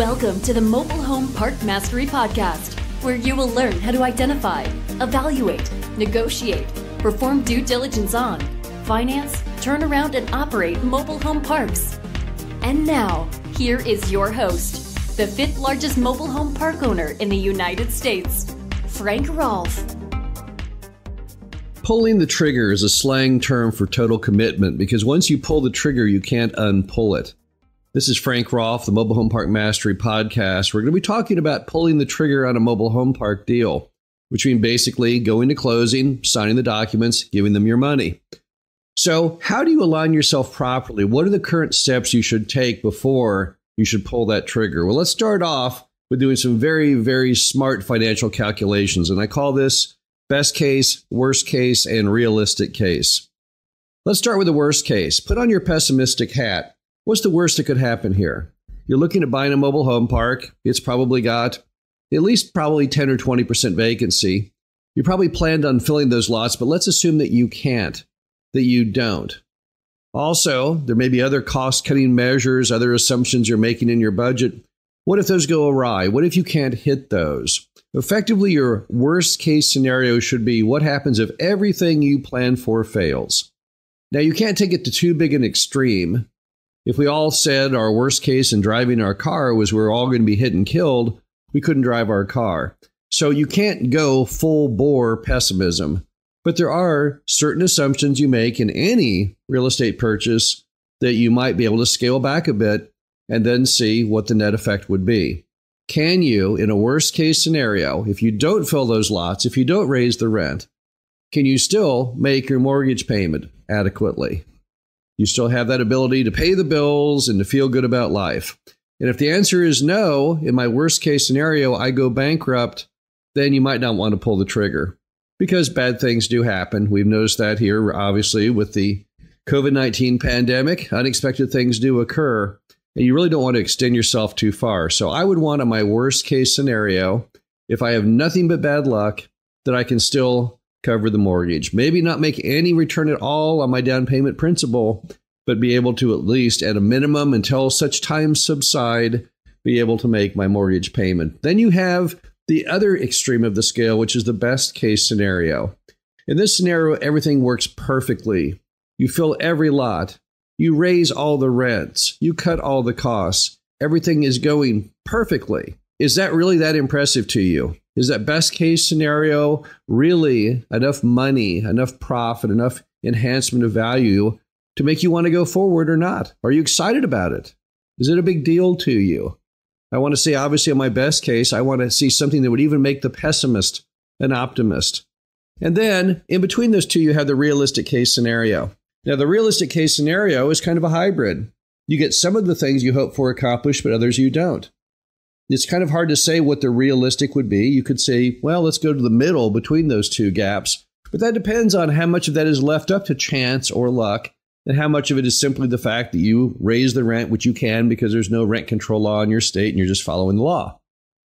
Welcome to the Mobile Home Park Mastery Podcast, where you will learn how to identify, evaluate, negotiate, perform due diligence on, finance, turn around, and operate mobile home parks. And now, here is your host, the fifth largest mobile home park owner in the United States, Frank Rolfe. Pulling the trigger is a slang term for total commitment because once you pull the trigger, you can't unpull it. This is Frank Rolfe, the Mobile Home Park Mastery Podcast. We're going to be talking about pulling the trigger on a mobile home park deal, which means basically going to closing, signing the documents, giving them your money. So how do you align yourself properly? What are the current steps you should take before you should pull that trigger? Well, let's start off with doing some very, very smart financial calculations. And I call this best case, worst case, and realistic case. Let's start with the worst case. Put on your pessimistic hat. What's the worst that could happen here? You're looking at buying a mobile home park. It's probably got at least 10 or 20% vacancy. You probably planned on filling those lots, but let's assume that you can't, that you don't. Also, there may be other cost-cutting measures, other assumptions you're making in your budget. What if those go awry? What if you can't hit those? Effectively, your worst-case scenario should be what happens if everything you plan for fails. Now, you can't take it to too big an extreme. If we all said our worst case in driving our car was we're all going to be hit and killed, we couldn't drive our car. So you can't go full bore pessimism. But there are certain assumptions you make in any real estate purchase that you might be able to scale back a bit and then see what the net effect would be. Can you, in a worst case scenario, if you don't fill those lots, if you don't raise the rent, can you still make your mortgage payment adequately? You still have that ability to pay the bills and to feel good about life. And if the answer is no, in my worst case scenario, I go bankrupt, then you might not want to pull the trigger because bad things do happen. We've noticed that here, obviously, with the COVID-19 pandemic. Unexpected things do occur, and you really don't want to extend yourself too far. So I would want in my worst case scenario, if I have nothing but bad luck, that I can still cover the mortgage. Maybe not make any return at all on my down payment principal, but be able to at least at a minimum until such time subside, be able to make my mortgage payment. Then you have the other extreme of the scale, which is the best case scenario. In this scenario, everything works perfectly. You fill every lot. You raise all the rents. You cut all the costs. Everything is going perfectly. Is that really that impressive to you? Is that best case scenario really enough money, enough profit, enough enhancement of value to make you want to go forward or not? Are you excited about it? Is it a big deal to you? I want to say, obviously, in my best case, I want to see something that would even make the pessimist an optimist. And then in between those two, you have the realistic case scenario. Now, the realistic case scenario is kind of a hybrid. You get some of the things you hope for accomplished, but others you don't. It's kind of hard to say what the realistic would be. You could say, well, let's go to the middle between those two gaps. But that depends on how much of that is left up to chance or luck, and how much of it is simply the fact that you raise the rent, which you can because there's no rent control law in your state and you're just following the law.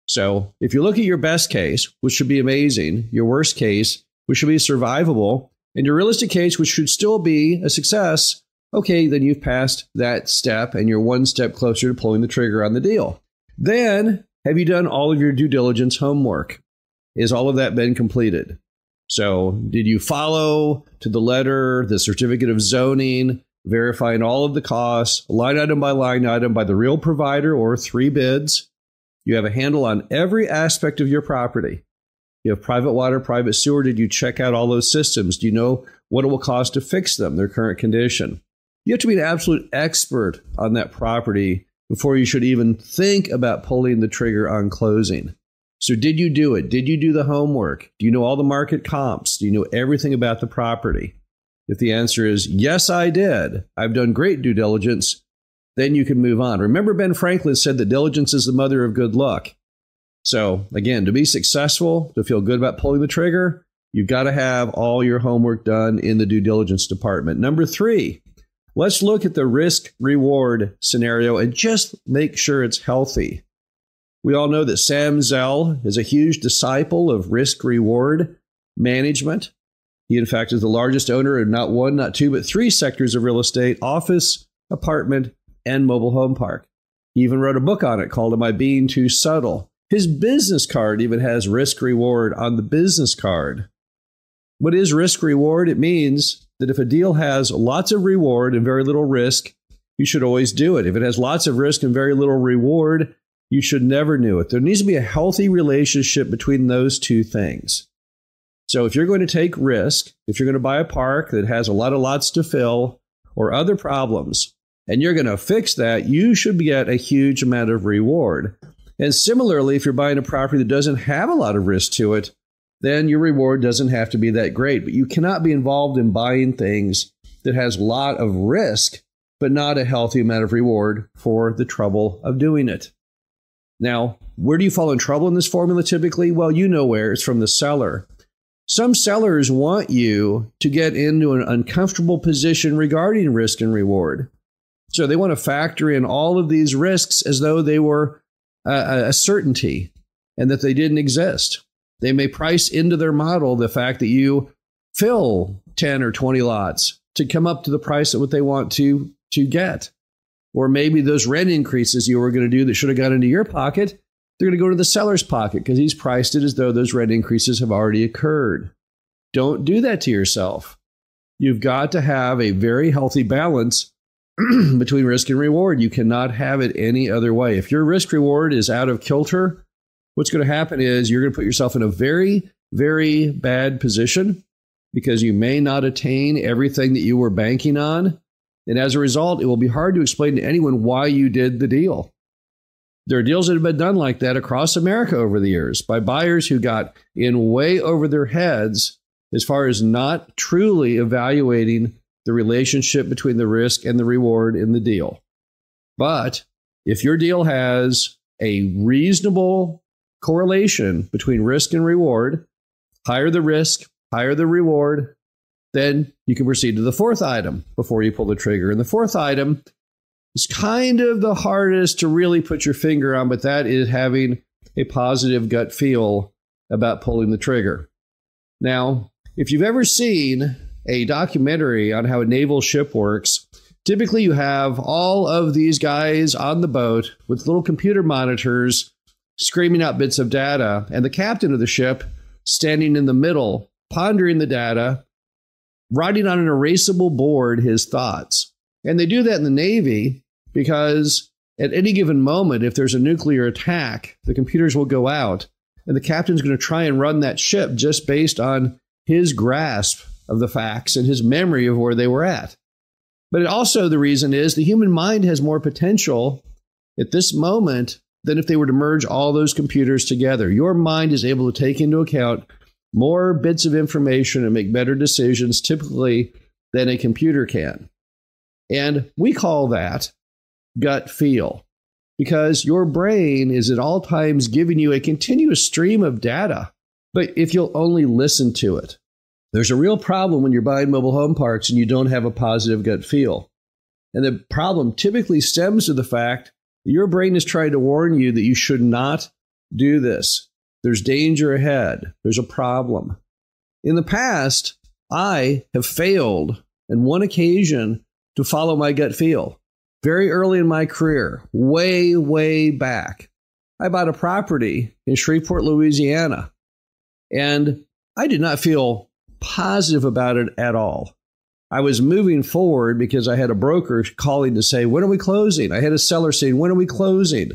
So if you look at your best case, which should be amazing, your worst case, which should be survivable, and your realistic case, which should still be a success, okay, then you've passed that step and you're one step closer to pulling the trigger on the deal. Then, have you done all of your due diligence homework? Is all of that been completed? So, did you follow to the letter the certificate of zoning, verifying all of the costs, line item by the real provider or 3 bids? You have a handle on every aspect of your property. You have private water, private sewer. Did you check out all those systems? Do you know what it will cost to fix them, their current condition? You have to be an absolute expert on that property before you should even think about pulling the trigger on closing. So did you do it? Did you do the homework? Do you know all the market comps? Do you know everything about the property? If the answer is yes, I did, I've done great due diligence, then you can move on. Remember, Ben Franklin said that diligence is the mother of good luck. So again, to be successful, to feel good about pulling the trigger, you've got to have all your homework done in the due diligence department. Number 3, let's look at the risk-reward scenario and just make sure it's healthy. We all know that Sam Zell is a huge disciple of risk-reward management. He, in fact, is the largest owner of not 1, not 2, but 3 sectors of real estate: office, apartment, and mobile home park. He even wrote a book on it called Am I Being Too Subtle? His business card even has risk reward on the business card. What is risk reward? It means that if a deal has lots of reward and very little risk, you should always do it. If it has lots of risk and very little reward, you should never do it. There needs to be a healthy relationship between those two things. So if you're going to take risk, if you're going to buy a park that has a lot of lots to fill or other problems, and you're going to fix that, you should get a huge amount of reward. And similarly, if you're buying a property that doesn't have a lot of risk to it, then your reward doesn't have to be that great. But you cannot be involved in buying things that has a lot of risk, but not a healthy amount of reward for the trouble of doing it. Now, where do you fall in trouble in this formula typically? Well, you know where. It's from the seller. Some sellers want you to get into an uncomfortable position regarding risk and reward. So they want to factor in all of these risks as though they were a certainty and that they didn't exist. They may price into their model the fact that you fill 10 or 20 lots to come up to the price of what they want to get. Or maybe those rent increases you were going to do that should have got into your pocket, they're going to go to the seller's pocket because he's priced it as though those rent increases have already occurred. Don't do that to yourself. You've got to have a very healthy balance between risk and reward. You cannot have it any other way. If your risk reward is out of kilter, what's going to happen is you're going to put yourself in a very, very bad position because you may not attain everything that you were banking on. And as a result, it will be hard to explain to anyone why you did the deal. There are deals that have been done like that across America over the years by buyers who got in way over their heads as far as not truly evaluating the relationship between the risk and the reward in the deal. But if your deal has a reasonable correlation between risk and reward, higher the risk, higher the reward, then you can proceed to the fourth item before you pull the trigger. And the fourth item is kind of the hardest to really put your finger on, but that is having a positive gut feel about pulling the trigger. Now, if you've ever seen a documentary on how a naval ship works, typically you have all of these guys on the boat with little computer monitors screaming out bits of data, and the captain of the ship standing in the middle, pondering the data, writing on an erasable board his thoughts. And they do that in the Navy because at any given moment, if there's a nuclear attack, the computers will go out, and the captain's going to try and run that ship just based on his grasp of the facts and his memory of where they were at. But also the reason is the human mind has more potential at this moment than if they were to merge all those computers together. Your mind is able to take into account more bits of information and make better decisions typically than a computer can. And we call that gut feel, because your brain is at all times giving you a continuous stream of data. But if you'll only listen to it, there's a real problem when you're buying mobile home parks and you don't have a positive gut feel. And the problem typically stems to the fact that your brain is trying to warn you that you should not do this. There's danger ahead. There's a problem. In the past, I have failed on one occasion to follow my gut feel. Very early in my career, way, way back, I bought a property in Shreveport, Louisiana, and I did not feel positive about it at all. I was moving forward because I had a broker calling to say, when are we closing? I had a seller saying, when are we closing?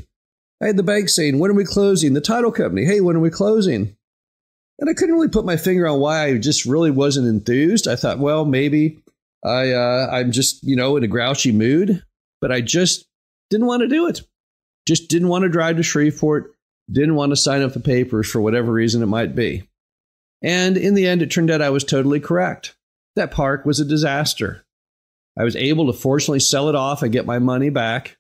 I had the bank saying, when are we closing? The title company, hey, when are we closing? And I couldn't really put my finger on why I just really wasn't enthused. I thought, well, maybe I'm just, in a grouchy mood, but I just didn't want to do it. Just didn't want to drive to Shreveport, didn't want to sign up the papers for whatever reason it might be. And in the end, it turned out I was totally correct. That park was a disaster. I was able to fortunately sell it off and get my money back.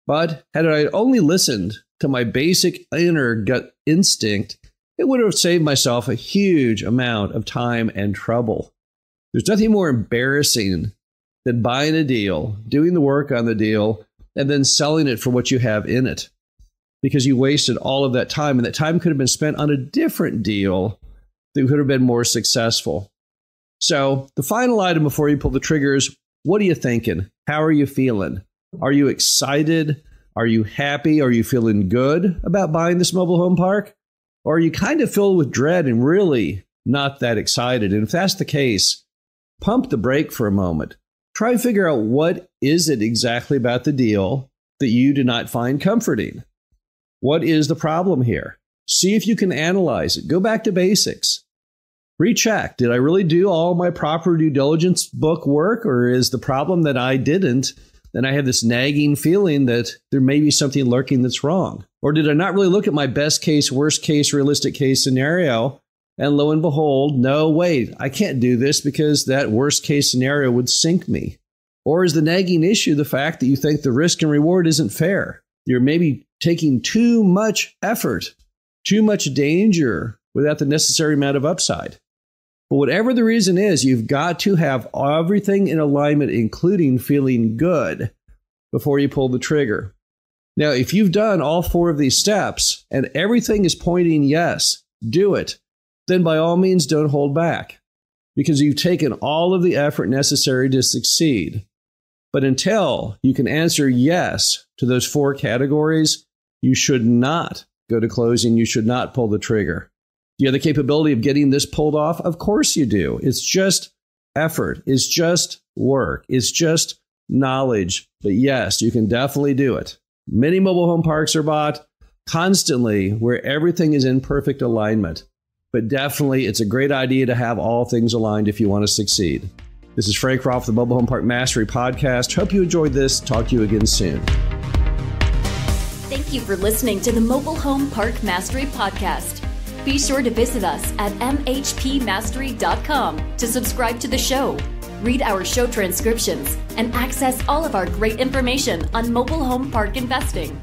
But had I only listened to my basic inner gut instinct, it would have saved myself a huge amount of time and trouble. There's nothing more embarrassing than buying a deal, doing the work on the deal, and then selling it for what you have in it, because you wasted all of that time, and that time could have been spent on a different deal that could have been more successful. So the final item before you pull the trigger is, what are you thinking? How are you feeling? Are you excited? Are you happy? Are you feeling good about buying this mobile home park? Or are you kind of filled with dread and really not that excited? And if that's the case, pump the brake for a moment. Try and figure out what is it exactly about the deal that you do not find comforting. What is the problem here? See if you can analyze it. Go back to basics. Recheck. Did I really do all my proper due diligence book work, or is the problem that I didn't? Then I have this nagging feeling that there may be something lurking that's wrong. Or did I not really look at my best case, worst case, realistic case scenario? And lo and behold, no, wait, I can't do this because that worst case scenario would sink me. Or is the nagging issue the fact that you think the risk and reward isn't fair? You're maybe taking too much effort, too much danger without the necessary amount of upside. But whatever the reason is, you've got to have everything in alignment, including feeling good, before you pull the trigger. Now, if you've done all 4 of these steps and everything is pointing yes, do it, then by all means don't hold back, because you've taken all of the effort necessary to succeed. But until you can answer yes to those 4 categories, you should not go to closing. You should not pull the trigger. Do you have the capability of getting this pulled off? Of course you do. It's just effort. It's just work. It's just knowledge. But yes, you can definitely do it. Many mobile home parks are bought constantly where everything is in perfect alignment. But definitely, it's a great idea to have all things aligned if you want to succeed. This is Frank Rolfe, the Mobile Home Park Mastery Podcast. Hope you enjoyed this. Talk to you again soon. Thank you for listening to the Mobile Home Park Mastery Podcast. Be sure to visit us at mhpmastery.com to subscribe to the show, read our show transcriptions, and access all of our great information on mobile home park investing.